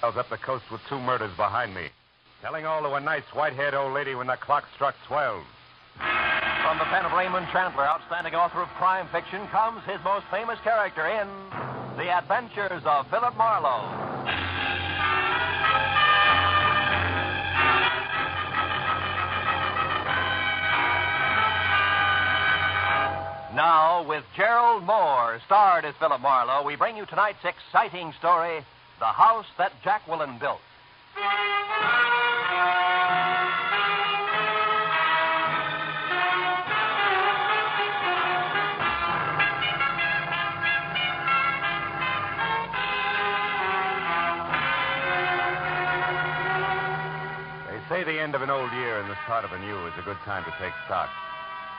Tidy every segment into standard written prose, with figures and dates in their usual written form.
miles up the coast with 2 murders behind me. Telling all to a nice white-haired old lady when the clock struck 12. From the pen of Raymond Chandler, outstanding author of crime fiction, comes his most famous character in The Adventures of Philip Marlowe. Now, with Gerald Moore, starred as Philip Marlowe, we bring you tonight's exciting story, The House That Jacqueline Built. They say the end of an old year and the start of a new is a good time to take stock.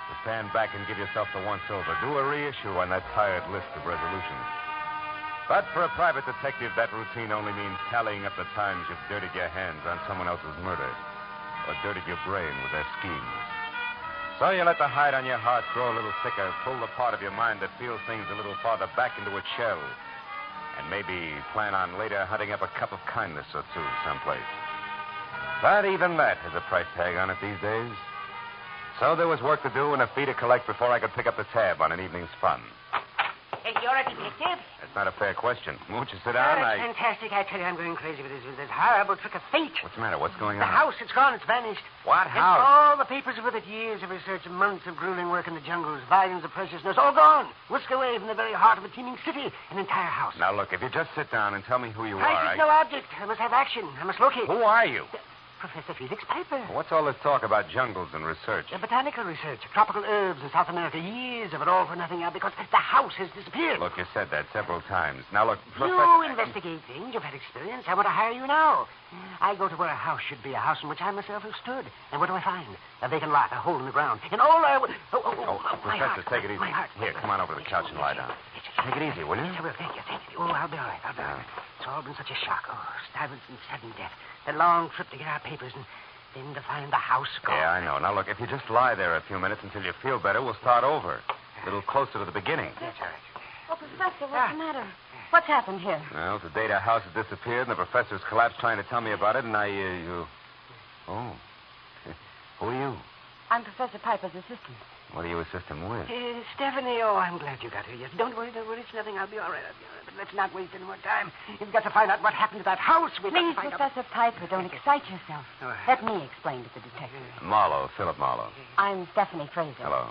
To stand back and give yourself the once-over. Do a reissue on that tired list of resolutions. But for a private detective, that routine only means tallying up the times you've dirtied your hands on someone else's murder or dirtied your brain with their schemes. So you let the hide on your heart grow a little thicker, pull the part of your mind that feels things a little farther back into its shell, and maybe plan on later hunting up a cup of kindness or two someplace. But even that has a price tag on it these days. So there was work to do and a fee to collect before I could pick up the tab on an evening's fun. Hey, you're a detective? That's not a fair question. Won't you sit Oh, down? that's fantastic. I tell you, I'm going crazy with this horrible trick of fate. What's the matter? What's going The on? house, it's gone. It's vanished. What And house? all the papers with it, years of research, months of grueling work in the jungles, volumes of preciousness, all gone. Whisked away from the very heart of a teeming city, an entire house. Now, look, if you just sit down and tell me who you Price are, is no object. I must have action. I must locate. Who are you? Professor Felix Piper. What's all this talk about jungles and research? Botanical research, tropical herbs in South America. Years of it all for nothing now because the house has disappeared. Look, you said that several times. Now, look, Professor... You investigate things. You've had experience. I want to hire you now. I go to where a house should be, a house in which I myself have stood. And what do I find? A vacant lot, a hole in the ground. And all I... my Professor, heart, take it easy. My heart. Here, come on over to the couch and lie down. Take it easy, will you? Yes, I will. Thank you. Oh, I'll be all right. It's all been such a shock. Oh, Stuyvesant's sudden death. The long trip to get our papers and then to find the house gone. Yeah, I know. Now, look, if you just lie there a few minutes until you feel better, we'll start over. A little closer to the beginning. That's all right. Oh, Professor, what's the matter? What's happened here? Well, today the house has disappeared, and the professor's collapsed trying to tell me about it, and Oh. Who are you? I'm Professor Piper's assistant. What do you assist him with? Stephanie, I'm glad you got here. Yes, don't worry. It's nothing. I'll be all right. But let's not waste any more time. You've got to find out what happened to that house. Please, Professor Piper, don't excite yourself. Let me explain to the detective. Marlowe, Philip Marlowe. I'm Stephanie Fraser. Hello.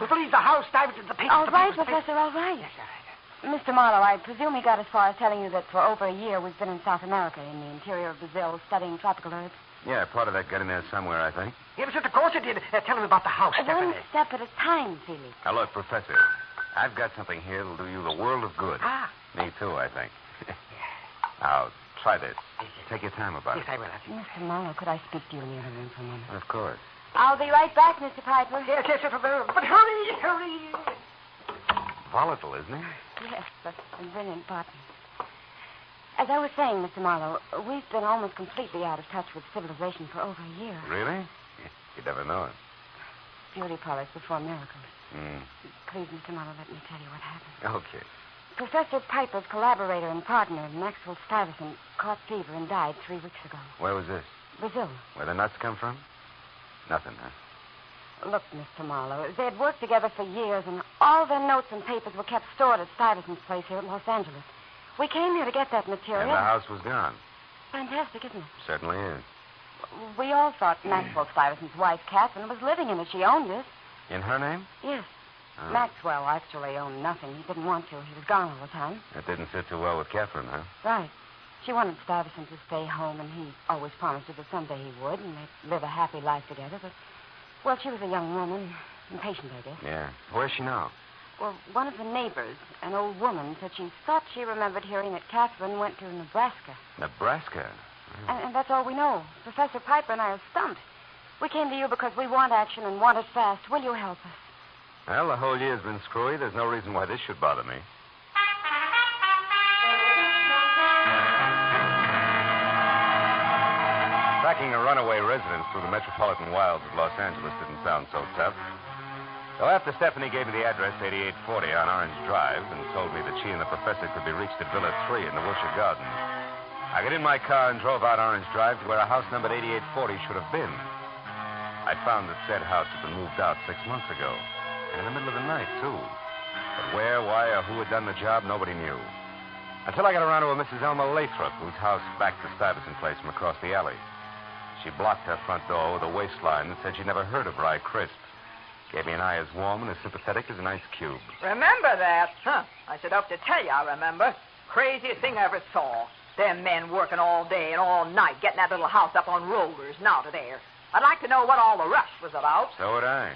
Please, the house, Stuyvesant, the papers. All right, Professor, all right. Yes, all right. Mr. Marlowe, I presume he got as far as telling you that for over a year we've been in South America, in the interior of Brazil, studying tropical herbs. Yeah, part of that got in there somewhere, I think. Yes, of course it did. Tell him about the house, Stephanie. One step at a time, Felix. Now, look, Professor, I've got something here that'll do you the world of good. Ah. Me, too, I think. Now, try this. Take your time about it. Yes, I will. Mr. Marlowe, could I speak to you in the other room for a moment? Of course. I'll be right back, Mr. Piper. Yes, but hurry. Volatile, isn't he? Yes, but a brilliant partner. As I was saying, Mr. Marlowe, we've been almost completely out of touch with civilization for over a year. Really? You'd never know it. Beauty parlors before miracles. Mm. Please, Mr. Marlowe, let me tell you what happened. Okay. Professor Piper's collaborator and partner, Maxwell Stuyvesant, caught fever and died 3 weeks ago. Where was this? Brazil. Where the nuts come from? Nothing, huh? Look, Mr. Marlowe, they had worked together for years, and all their notes and papers were kept stored at Stuyvesant's place here at Los Angeles. We came here to get that material. And the house was gone. Fantastic, isn't it? Certainly is. We all thought Maxwell Stuyvesant's wife, Catherine, was living in it. She owned it. In her name? Yes. Oh. Maxwell actually owned nothing. He didn't want to. He was gone all the time. That didn't sit too well with Catherine, huh? Right. She wanted Stuyvesant to stay home, and he always promised her that someday he would, and they'd live a happy life together. But, well, she was a young woman. Impatient, I guess. Yeah. Where's she now? Well, one of the neighbors, an old woman, said she thought she remembered hearing that Catherine went to Nebraska. Nebraska? And that's all we know. Professor Piper and I are stumped. We came to you because we want action and want it fast. Will you help us? Well, the whole year's been screwy. There's no reason why this should bother me. Tracking a runaway residence through the metropolitan wilds of Los Angeles didn't sound so tough. So after Stephanie gave me the address, 8840 on Orange Drive, and told me that she and the professor could be reached at Villa 3 in the Wilshire Gardens, I got in my car and drove out Orange Drive to where a house numbered 8840 should have been. I found that said house had been moved out 6 months ago. And in the middle of the night, too. But where, why, or who had done the job, nobody knew. Until I got around to a Mrs. Elma Lathrop, whose house backed the Stuyvesant place from across the alley. She blocked her front door with a waistline that said she'd never heard of Rye Crisp. Gave me an eye as warm and as sympathetic as an ice cube. Remember that? Huh. I should have to tell you I remember. Craziest thing I ever saw. Them men working all day and all night, getting that little house up on rollers and out of there. I'd like to know what all the rush was about. So would I.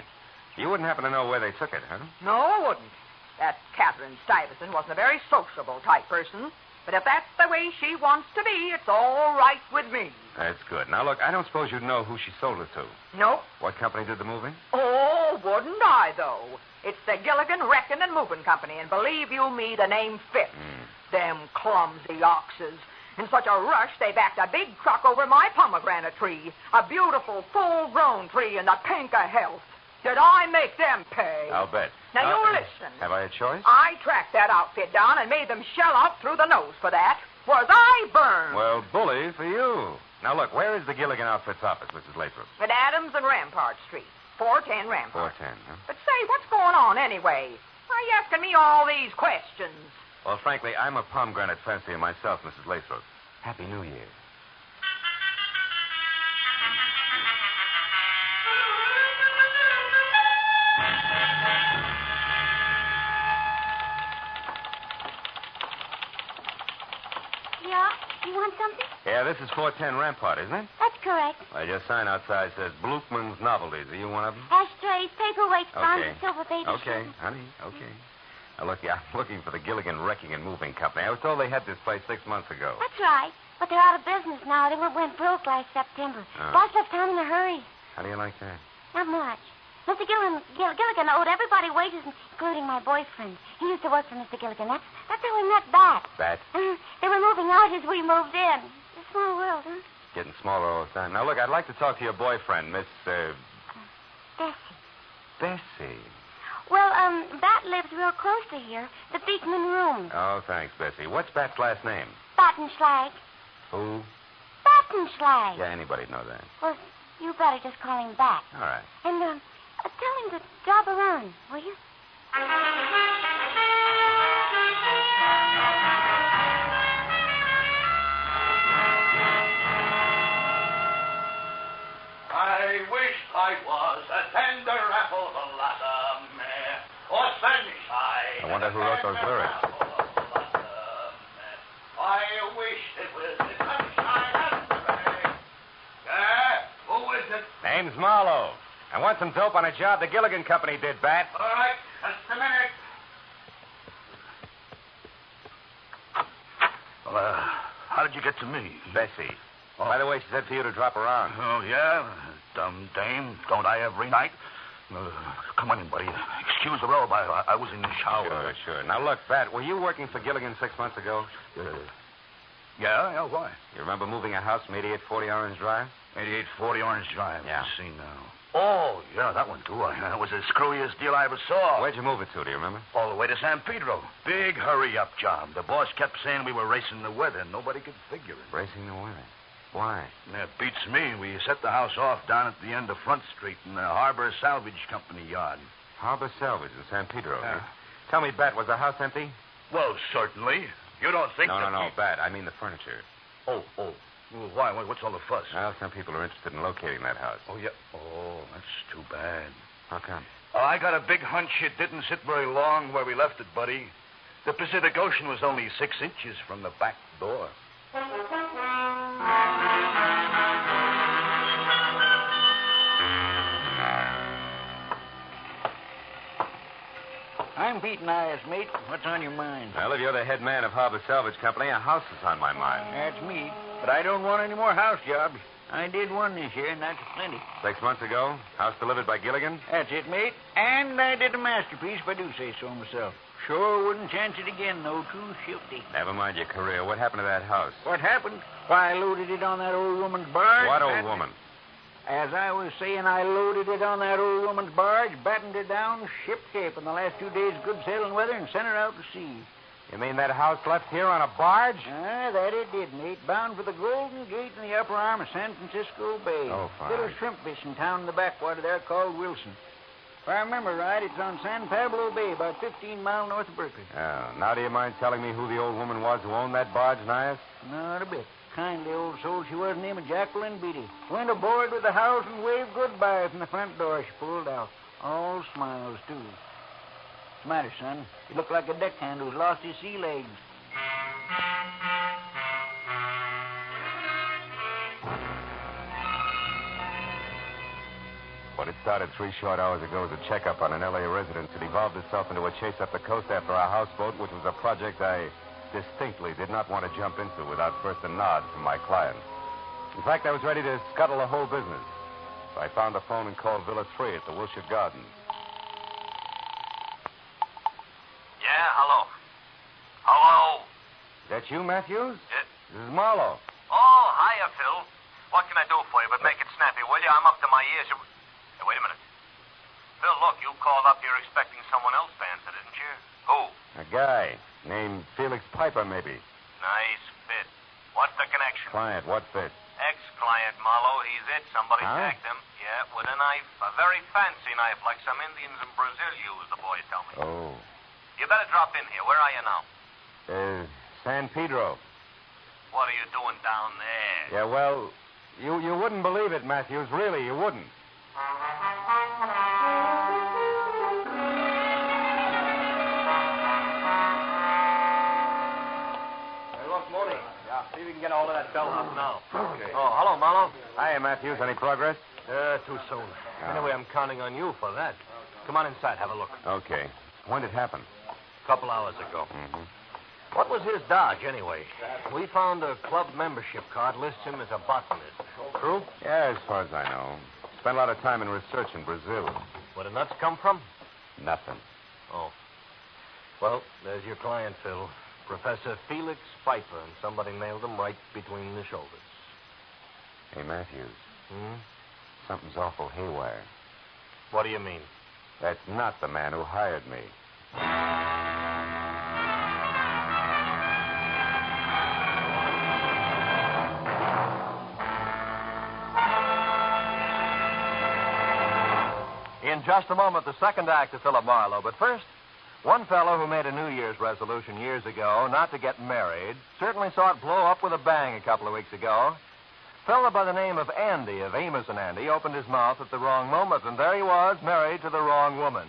You wouldn't happen to know where they took it, huh? No, I wouldn't. That Catherine Stuyvesant wasn't a very sociable type person. But if that's the way she wants to be, it's all right with me. That's good. Now, look, I don't suppose you'd know who she sold it to. Nope. What company did the moving? Oh, wouldn't I, though? It's the Gilligan Wrecking and Moving Company, and believe you me, the name fits. Them clumsy oxes. In such a rush, they backed a big truck over my pomegranate tree. A beautiful, full-grown tree in the pink of health. Did I make them pay? I'll bet. Now, you listen. Have I a choice? I tracked that outfit down and made them shell out through the nose for that. Was I burned? Well, bully for you. Now, look, where is the Gilligan Outfits office, Mrs. Lathrop? At Adams and Rampart Street. 410 Rampart. 410, huh? But say, what's going on anyway? Why are you asking me all these questions? Well, frankly, I'm a pomegranate fancier myself, Mrs. Lathrop. Happy New Year. Yeah? You want something? Yeah, this is 410 Rampart, isn't it? That's correct. Well, your sign outside says Blukman's Novelties. Are you one of them? Ashtrays, paperweights, bronze, Okay. and silver baby Okay, shoes. honey, okay. Now, look, I'm looking for the Gilligan Wrecking and Moving Company. I was told they had this place 6 months ago. That's right. But they're out of business now. They went broke last September. Oh. Boss left town in a hurry. How do you like that? Not much. Mr. Gilligan owed everybody wages, including my boyfriend. He used to work for Mr. Gilligan. That's how we met Bat. Bat? They were moving out as we moved in. It's a small world, huh? Getting smaller all the time. Now, look, I'd like to talk to your boyfriend, Miss, Bessie. Bessie. Well, Bat lives real close to here. The Beekman Rooms. Oh, thanks, Bessie. What's Bat's last name? Battenschlag. Who? Battenschlag. Yeah, anybody'd know that. Well, you better just call him Bat. All right. And, tell him to drop around, will you? I wish I was a tender apple blossom, or sunshine. I wonder who wrote those lyrics. I wish it was the sunshine and rain. Who is it? Name's Marlowe. I want some dope on a job the Gilligan Company did, Bat. All right, just a minute. Well, how did you get to me? Bessie. Oh. By the way, she said for you to drop around. Oh, yeah? Dumb dame. Don't I every night? Come on in, buddy. Excuse the robe. I was in the shower. Sure. Now, look, Bat, were you working for Gilligan 6 months ago? Yeah, why? You remember moving a house from 8840 Orange Drive? 8840 Orange Drive. Yeah. Let's see now. Oh, yeah, that one, too. That was the screwiest deal I ever saw. Where'd you move it to, do you remember? All the way to San Pedro. Big hurry-up job. The boss kept saying we were racing the weather. Nobody could figure it. Racing the weather. Why? That beats me. We set the house off down at the end of Front Street in the Harbor Salvage Company yard. Harbor Salvage in San Pedro. Yeah. Tell me, Bat, was the house empty? Well, certainly. You don't think that... No, Bat. I mean the furniture. Oh. Well, why? What's all the fuss? Well, some people are interested in locating that house. Oh, yeah. Oh, that's too bad. How come? I got a big hunch it didn't sit very long where we left it, buddy. The Pacific Ocean was only 6 inches from the back door. I'm beating eyes, mate. What's on your mind? Well, if you're the head man of Harbor Salvage Company, a house is on my mind. That's me. But I don't want any more house jobs. I did one this year, and that's plenty. 6 months ago, house delivered by Gilligan? That's it, mate. And I did a masterpiece, if I do say so myself. Sure wouldn't chance it again, though. Too shifty. Never mind your career. What happened to that house? What happened? Why, I loaded it on that old woman's barge. What old woman? As I was saying, I loaded it on that old woman's barge, battened her down, ship shape in the last 2 days' good sailing weather, and sent her out to sea. You mean that house left here on a barge? That it did, mate. Bound for the Golden Gate in the upper arm of San Francisco Bay. Oh, fine. Little shrimp fishing town in the backwater there called Wilson. If I remember right, it's on San Pablo Bay, about 15 miles north of Berkeley. Oh, now do you mind telling me who the old woman was who owned that barge, Nias? Not a bit. Kindly old soul she was, named Jacqueline Beatty. Went aboard with the house and waved goodbye from the front door. She pulled out. All smiles, too. What's the matter, son? You look like a deckhand who's lost his sea legs. What had started 3 short hours ago as a checkup on an L.A. resident had evolved itself into a chase up the coast after a houseboat, which was a project I distinctly did not want to jump into without first a nod from my client. In fact, I was ready to scuttle the whole business. So I found the phone and called Villa 3 at the Wilshire Gardens. Yeah, hello. Hello. Is that you, Matthews? Yeah. This is Marlowe. Oh, hiya, Phil. What can I do for you? But make it snappy, will you? I'm up to my ears. Hey, wait a minute. Phil, look, you called up here expecting someone else to answer, didn't you? Who? A guy named Felix Piper, maybe. Nice fit. What's the connection? Client, what fit? Ex-client, Marlowe. He's it. Somebody Huh? tagged him. Yeah, with a knife. A very fancy knife, like some Indians in Brazil use, the boy tell me. Oh. You better drop in here. Where are you now? San Pedro. What are you doing down there? Yeah, well, you wouldn't believe it, Matthews. Really, you wouldn't. Morning. Yeah, see if we can get all of that bellhop now. Okay. Oh, hello, Marlowe. Hiya, Matthews. Any progress? Too soon. Anyway, I'm counting on you for that. Come on inside, have a look. Okay. When did it happen? A couple hours ago. Mm-hmm. What was his dodge, anyway? We found a club membership card lists him as a botanist. True? Yeah, as far as I know. Spent a lot of time in research in Brazil. Where the nuts come from? Nothing. Oh. Well, there's your client, Phil. Professor Felix Piper, and somebody nailed him right between the shoulders. Hey, Matthews. Hmm? Something's awful haywire. What do you mean? That's not the man who hired me. In just a moment, the second act of Philip Marlowe. But first, one fellow who made a New Year's resolution years ago not to get married certainly saw it blow up with a bang a couple of weeks ago. A fellow by the name of Andy, of Amos and Andy, opened his mouth at the wrong moment, and there he was, married to the wrong woman.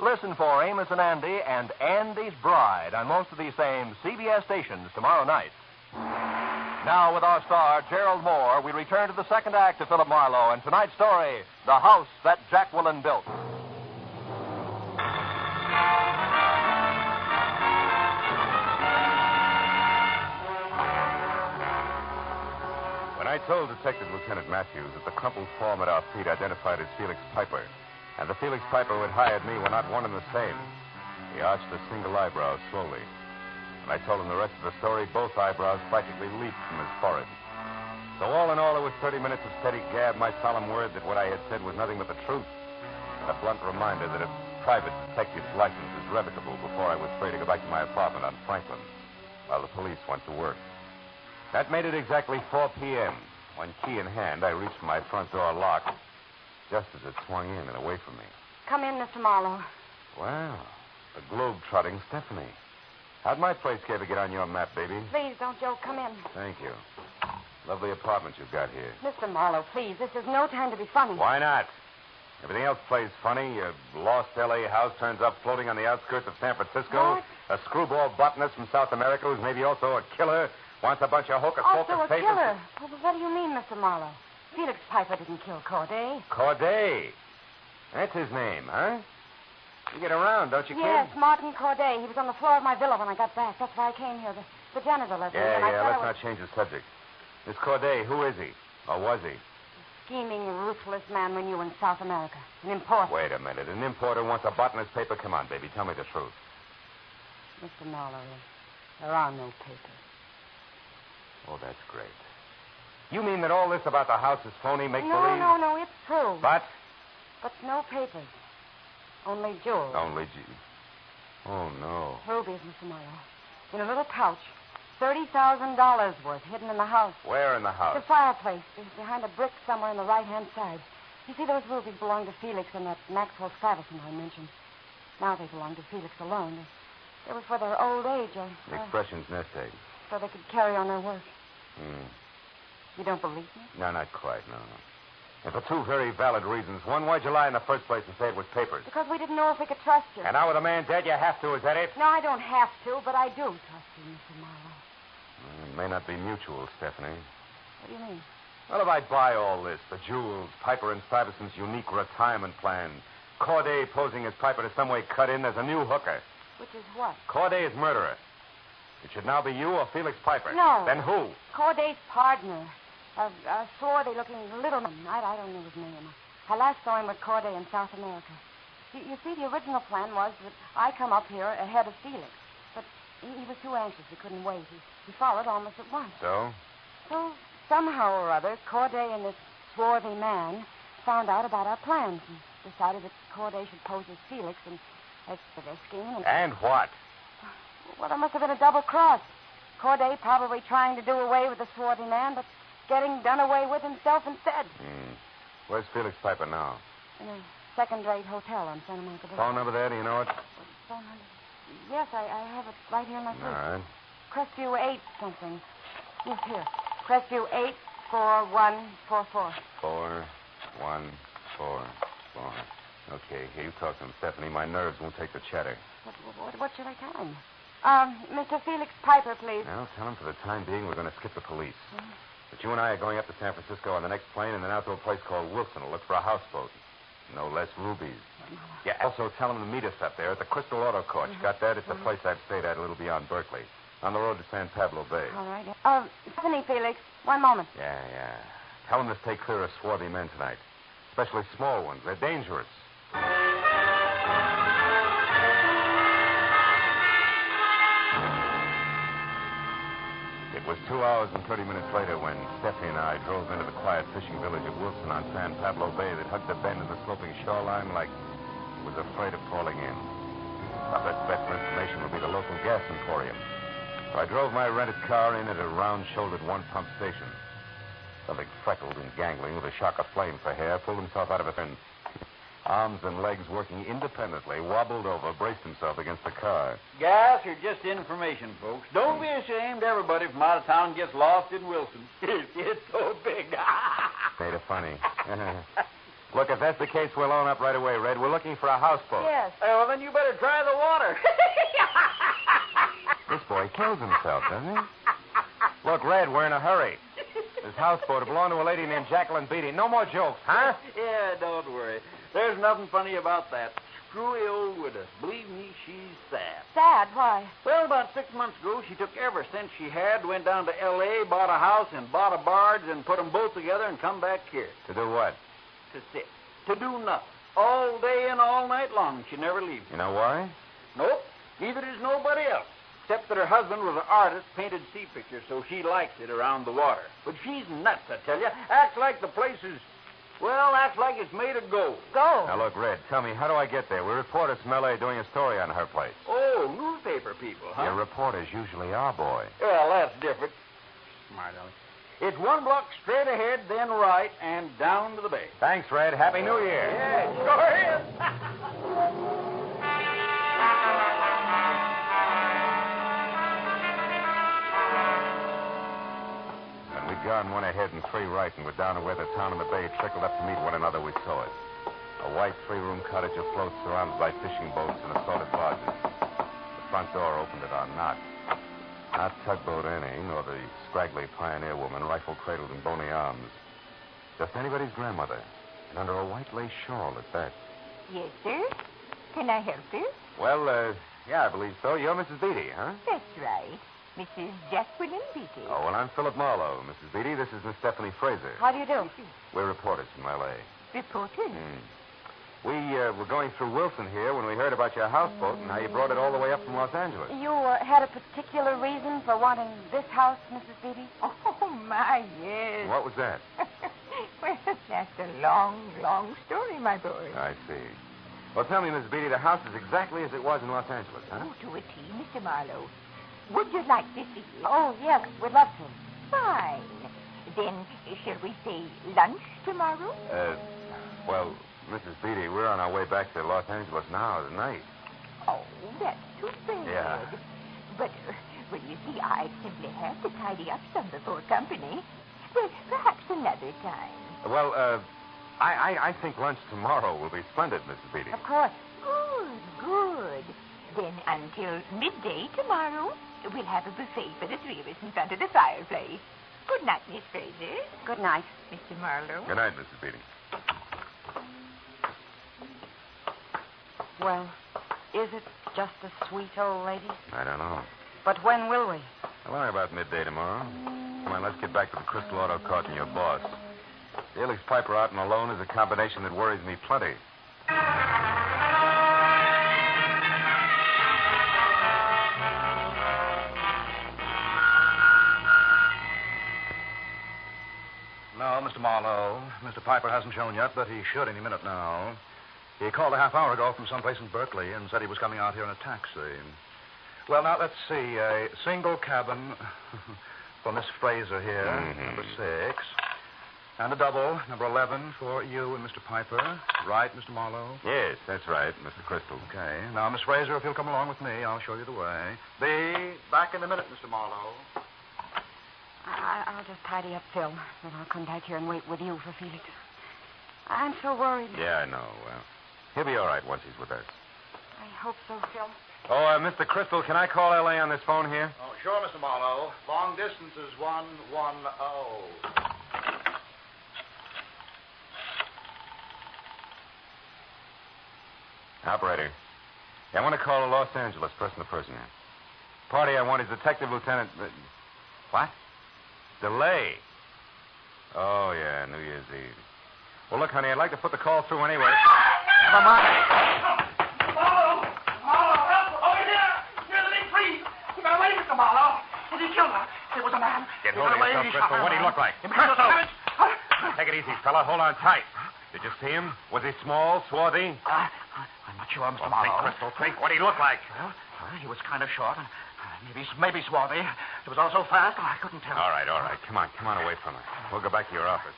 Listen for Amos and Andy and Andy's Bride on most of these same CBS stations tomorrow night. Now, with our star, Gerald Moore, we return to the second act of Philip Marlowe and tonight's story, The House That Jacqueline Built. When I told Detective Lieutenant Matthews that the crumpled form at our feet identified as Felix Piper, and the Felix Piper who had hired me were not one and the same, he arched a single eyebrow slowly. When I told him the rest of the story, both eyebrows practically leaped from his forehead. So all in all, it was 30 minutes of steady gab, my solemn word that what I had said was nothing but the truth, and a blunt reminder that a private detective's license is revocable before I was free to go back to my apartment on Franklin, while the police went to work. That made it exactly 4 p.m., when, key in hand, I reached my front door lock, just as it swung in and away from me. Come in, Mr. Marlowe. Well, the globe-trotting Stephanie. How'd my place ever get on your map, baby? Please don't joke. Come in. Thank you. Lovely apartment you've got here. Mr. Marlowe, please. This is no time to be funny. Why not? Everything else plays funny. Your lost L.A. house turns up floating on the outskirts of San Francisco. What? A screwball botanist from South America who's maybe also a killer wants a bunch of hocus-pocus Also a papers. killer. Well, what do you mean, Mr. Marlowe? Felix Piper didn't kill Corday. Corday. That's his name, huh? You get around, don't you, kid? Yes, Martin Corday. He was on the floor of my villa when I got back. That's why I came here. The janitor let me in, and I Yeah, thought let's I was... not change the subject. This Corday, who is he? Or was he? Scheming, ruthless man we knew in South America. An importer. Wait a minute. An importer wants a botanist paper? Come on, baby. Tell me the truth. Mr. Marlowe, there are no papers. Oh, that's great. You mean that all this about the house is phony, make-believe? No, it's true. But? But no papers. Only jewels. Only Oh, no. Rubies, Mr. Marlowe. in a little pouch. $30,000 worth hidden in the house. Where in the house? The fireplace, behind a brick somewhere on the right-hand side. You see, those rubies belong to Felix and that Maxwell Stuyvesant I mentioned. Now they belong to Felix alone. They were for their old age. The expression's nest egg. So they could carry on their work. You don't believe me? No, not quite, no. And for two very valid reasons. One, why'd you lie in the first place and say it was papers? Because we didn't know if we could trust you. And now with a man dead, you have to, is that it? No, I don't have to, but I do trust you, Mr. Marlowe. It may not be mutual, Stephanie. What do you mean? Well, if I buy all this, the jewels, Piper and Stuyvesant's unique retirement plan, Corday posing as Piper to some way cut in, there's a new hooker. Which is what? Corday's murderer. It should now be you or Felix Piper. No. Then who? Corday's partner. A swarthy-looking little man. I don't know his name. I last saw him with Corday in South America. You see, the original plan was that I come up here ahead of Felix. But he was too anxious. He couldn't wait. He followed almost at once. So? So, somehow or other, Corday and this swarthy man found out about our plans and decided that Corday should pose as Felix and as for their scheme. And what? Well, there must have been a double cross. Corday probably trying to do away with the swarthy man, but getting done away with himself instead. Where's Felix Piper now? In a second-rate hotel on Santa Monica Boulevard. Phone number there, do you know it? Phone number? Yes, I have it right here in my All place. right. Crestview 8 something. Yes, here. Crestview 84144. 4144. Okay, here, you talk to him, Stephanie. My nerves won't take the chatter. What should I tell him? Mr. Felix Piper, please. Well, tell him for the time being we're going to skip the police. But you and I are going up to San Francisco on the next plane and then out to a place called Wilson to look for a houseboat. No less rubies. Yeah, also tell him to meet us up there at the Crystal Auto Court. You got that? It's a place I've stayed at a little beyond Berkeley. On the road to San Pablo Bay. All right. Stephanie, Felix. One moment. Yeah. Tell him to stay clear of swarthy men tonight. Especially small ones. They're dangerous. It was 2 hours and 30 minutes later when Stephanie and I drove into the quiet fishing village of Wilson on San Pablo Bay that hugged the bend in the sloping shoreline like it was afraid of falling in. Our best bet for information would be the local gas emporium. So I drove my rented car in at a round-shouldered one-pump station. Something freckled and gangling with a shock of flame for hair pulled himself out of it and arms and legs working independently, wobbled over, braced himself against the car. Gas or just information, folks. Don't be ashamed. Everybody from out of town gets lost in Wilson. It's so big. Made it funny. Look, if that's the case, we'll own up right away, Red. We're looking for a houseboat. Yes. Well, then you better try the water. This boy kills himself, doesn't he? Look, Red, we're in a hurry. This houseboat belonged to a lady named Jacqueline Beatty. No more jokes, huh? Yeah, don't worry. There's nothing funny about that. Screwy old widow. Believe me, she's sad. Sad? Why? Well, about 6 months ago, she took every cent she had, went down to L.A., bought a house, and bought a barge, and put them both together and come back here. To do what? To sit. To do nothing. All day and all night long. She never leaves. You know why? Nope. Neither does nobody else. Except that her husband was an artist, painted sea pictures, so she likes it around the water. But she's nuts, I tell you. Acts like the place is, well, acts like it's made of gold. Go. Now, look, Red, tell me, how do I get there? We're reporters from L.A. doing a story on her place. Oh, newspaper people, huh? Your reporters usually are, boy. Well, that's different. Smart, Ellie. It's 1 block straight ahead, then right, and down to the bay. Thanks, Red. Happy New Year. Yeah, it sure is. We'd gone one ahead and 3 right, and we're down to where the town and the bay trickled up to meet one another. We saw it. A white 3-room cottage afloat surrounded by fishing boats and assorted barges. The front door opened at our knock. Not Tugboat Annie, nor the scraggly pioneer woman, rifle-cradled and bony arms. Just anybody's grandmother, and under a white lace shawl at that. Yes, sir. Can I help you? Well, yeah, I believe so. You're Mrs. Beatty, huh? That's right. Mrs. Jacqueline Beatty. Oh, well, I'm Philip Marlowe. Mrs. Beatty, this is Miss Stephanie Fraser. How do you do? We're reporters from L.A. Reporter? We were going through Wilson here when we heard about your houseboat and how you brought it all the way up from Los Angeles. You had a particular reason for wanting this house, Mrs. Beatty? Oh, my, yes. What was that? Well, that's a long, long story, my boy. I see. Well, tell me, Mrs. Beatty, the house is exactly as it was in Los Angeles, huh? Oh, to a T, Mr. Marlowe. Would you like to see it? Oh, yes, we'd love to. Fine. Then, shall we say lunch tomorrow? Well, Mrs. Beatty, we're on our way back to Los Angeles now tonight. Oh, that's too bad. Yeah. But, well, you see, I simply have to tidy up some before company. Well, perhaps another time. Well, I think lunch tomorrow will be splendid, Mrs. Beatty. Of course. Good. Then until midday tomorrow, we'll have a buffet for the three of us in front of the fireplace. Good night, Miss Fraser. Good night. Mr. Marlowe. Good night, Mrs. Beatty. Well, is it just a sweet old lady? I don't know. But when will we? Well, only about midday tomorrow. Come on, let's get back to the Crystal Auto Court and your boss. Felix Piper out and alone is a combination that worries me plenty. No, Mr. Marlowe. Mr. Piper hasn't shown yet, but he should any minute now. He called a half hour ago from someplace in Berkeley and said he was coming out here in a taxi. Well, now, let's see. A single cabin for Miss Fraser here, number 6. And a double, number 11, for you and Mr. Piper. Right, Mr. Marlowe? Yes, that's right, Mr. Crystal. Okay. Now, Miss Fraser, if you'll come along with me, I'll show you the way. Be back in a minute, Mr. Marlowe. I'll just tidy up Phil. Then I'll come back here and wait with you for Felix. I'm so worried. Yeah, I know. He'll be all right once he's with us. I hope so, Phil. Oh, Mr. Crystal, can I call L.A. on this phone here? Oh, sure, Mr. Marlowe. Long distance is 110. Operator. Yeah, I want to call a Los Angeles person-to-person here. Party I want is Detective Lieutenant... What? Delay. Oh, yeah, New Year's Eve. Well, look, honey, I'd like to put the call through anyway. Never mind. Marlowe! Help! Over here! Near the big tree! He got away, Mr. Marlowe. And he killed her. It was a man. Get hold of yourself, Crystal. What'd he look like? Crystal! Take it easy, fella. Hold on tight. Did you see him? Was he small, swarthy? I'm not sure, Mr. Think, Marlowe. Crystal, think. What'd he look like? Well, he was kind of short and maybe swarthy. It was all so fast, I couldn't tell. All right. Come on away from her. We'll go back to your office.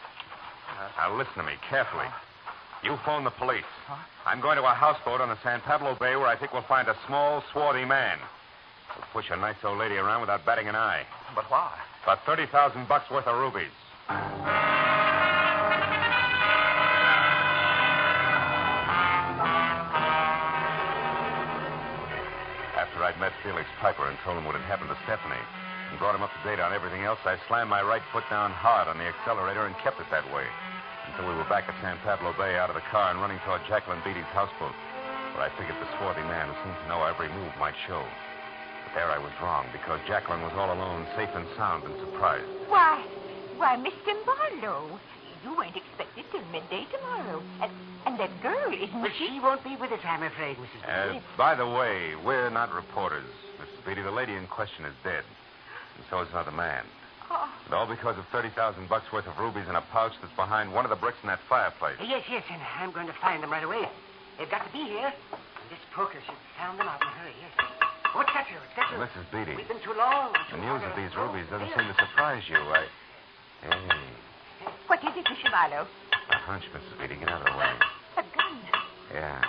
Now, listen to me carefully. You phone the police. I'm going to a houseboat on the San Pablo Bay where I think we'll find a small, swarthy man. We'll push a nice old lady around without batting an eye. But why? About $30,000 worth of rubies. After I'd met Felix Piper and told him what had happened to Stephanie and brought him up to date on everything else, I slammed my right foot down hard on the accelerator and kept it that way until we were back at San Pablo Bay out of the car and running toward Jacqueline Beatty's houseboat, where I figured the swarthy man who seemed to know every move might show. But there I was wrong, because Jacqueline was all alone, safe and sound and surprised. Why, Mr. Marlowe, you weren't expected till midday tomorrow. And that girl, isn't But she? she won't be with us, I'm afraid, Mrs. Beatty. By the way, we're not reporters, Mrs. Beatty. The lady in question is dead, and so is another man. Oh. And all because of $30,000 worth of rubies in a pouch that's behind one of the bricks in that fireplace. Yes, and I'm going to find them right away. They've got to be here. And this poker should sound them out in a hurry, yes. What's that, you? Mrs. Beatty, We've been too long. the news of these rubies doesn't seem to surprise you. Hey, What is it, Mr. Marlowe? a hunch, Mrs. Beatty. Get out of the way. A gun. Yeah.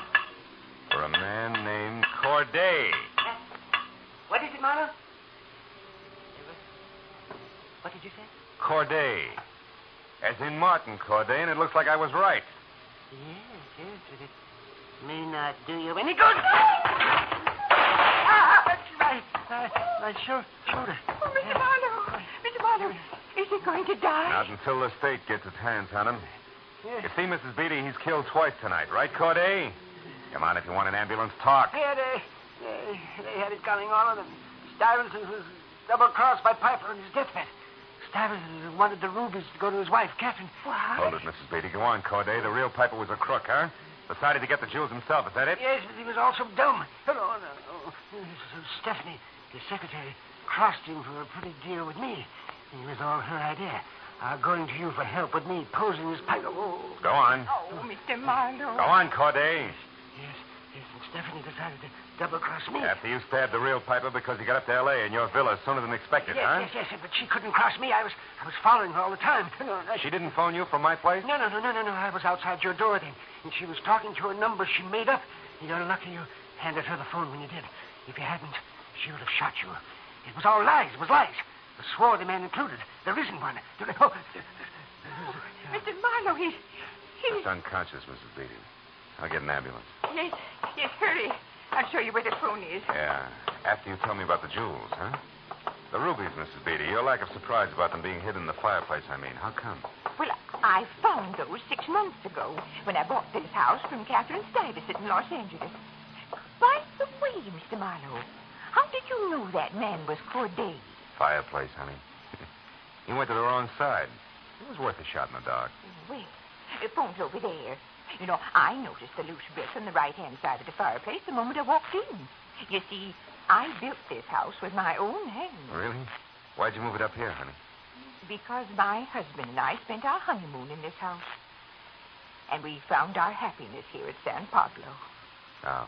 For a man named Corday. What is it, Marlowe? What did you say? Corday. As in Martin Corday, and it looks like I was right. Yes, but it may not do you any good. My shoulder. Oh, Mr. Marlowe, is he going to die? Not until the state gets its hands on him. Yes. You see, Mrs. Beatty, he's killed twice tonight, right, Corday? Come on, if you want an ambulance, talk. Yeah, they had it coming on, and Stuyvesant was double-crossed by Piper on his deathbed. Stuyvesant wanted the rubies to go to his wife, Catherine. What? Hold it, Mrs. Beatty. Go on, Corday. The real Piper was a crook, huh? Decided to get the jewels himself. Is that it? Yes, but he was also dumb. No. Stephanie, the secretary, crossed him for a pretty deal with me. It was all her idea. Going to you for help with me posing as Piper. Oh. Go on. Oh, Mr. Marlowe. Go on, Corday. Yes, Yes, and Stephanie decided to double-cross me. After you stabbed the real Piper because he got up to L.A. in your villa sooner than expected, huh? Yes, but she couldn't cross me. I was following her all the time. She didn't phone you from my place? No. I was outside your door then, and she was talking to a number she made up. You're lucky you handed her the phone when you did. If you hadn't, she would have shot you. It was all lies. It was lies. The swarthy man included. There isn't one. Mr. Marlowe, he's... Just unconscious, Mrs. Beatty. I'll get an ambulance. Yes, hurry. I'll show you where the phone is. Yeah. After you tell me about the jewels, huh? The rubies, Mrs. Beatty. Your lack of surprise about them being hid in the fireplace, I mean. How come? Well, I found those 6 months ago when I bought this house from Catherine Stuyvesant in Los Angeles. By the way, Mr. Marlowe, how did you know that man was Corday? Fireplace, honey. He went to the wrong side. It was worth a shot in the dark. Well, the phone's over there. You know, I noticed the loose brick on the right-hand side of the fireplace the moment I walked in. You see, I built this house with my own hands. Really? Why'd you move it up here, honey? Because my husband and I spent our honeymoon in this house. And we found our happiness here at San Pablo. Oh.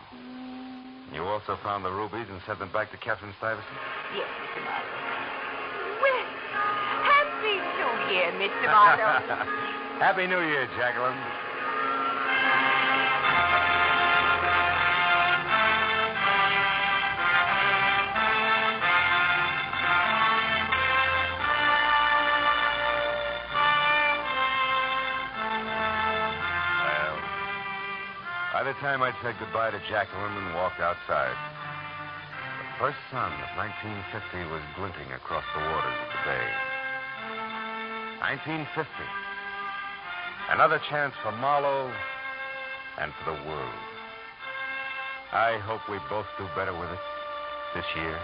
You also found the rubies and sent them back to Catherine Stuyvesant? Yes, Mr. Marlowe. Well, Happy New Year, Mr. Marlowe. Happy New Year, Jacqueline. By the time I'd said goodbye to Jacqueline and walked outside, the first sun of 1950 was glinting across the waters of the bay. 1950. Another chance for Marlowe and for the world. I hope we both do better with it this year.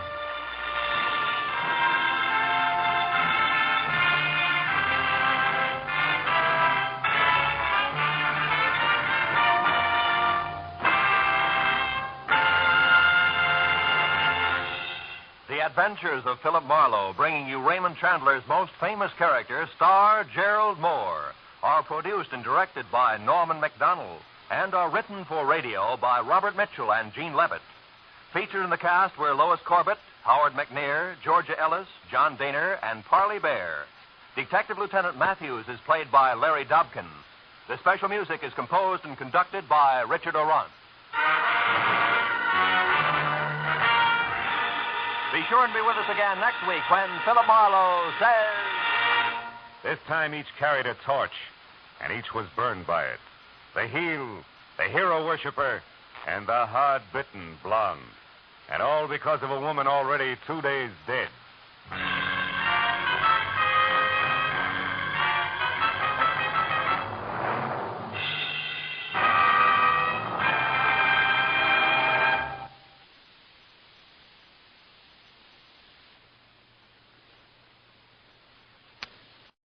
The Adventures of Philip Marlowe, bringing you Raymond Chandler's most famous character, star Gerald Moore, are produced and directed by Norman MacDonald and are written for radio by Robert Mitchell and Gene Levitt. Featured in the cast were Lois Corbett, Howard McNear, Georgia Ellis, John Daner, and Parley Bear. Detective Lieutenant Matthews is played by Larry Dobkin. The special music is composed and conducted by Richard Orant. Be sure and be with us again next week when Philip Marlowe says... This time each carried a torch, and each was burned by it. The heel, the hero worshiper, and the hard-bitten blonde. And all because of a woman already 2 days dead.